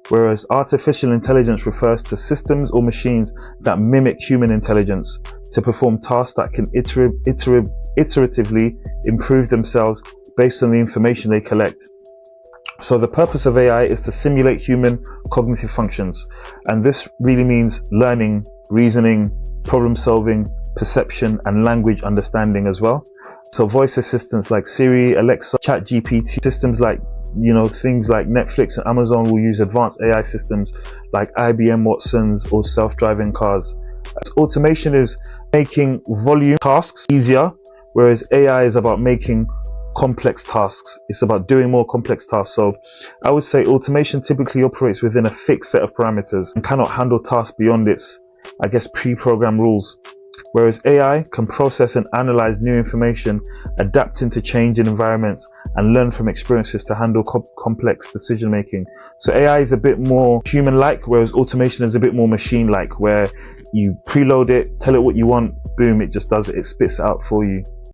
whereas artificial intelligence refers to systems or machines that mimic human intelligence to perform tasks that can iteratively improve themselves based on the information they collect. So the purpose of AI is to simulate human cognitive functions, and this really means learning, reasoning, problem solving, perception, and language understanding as well. So voice assistants like Siri, Alexa, ChatGPT, systems like things like Netflix and Amazon will use advanced AI systems like IBM Watson's or self-driving cars. Automation is making volume tasks easier, whereas AI is about making complex tasks. It's about doing more complex tasks. So I would say automation typically operates within a fixed set of parameters and cannot handle tasks beyond its, pre-programmed rules. Whereas AI can process and analyze new information, adapt into changing environments, and learn from experiences to handle complex decision making. So AI is a bit more human-like, whereas automation is a bit more machine-like, where you preload it, tell it what you want, boom, it just does it, it spits it out for you.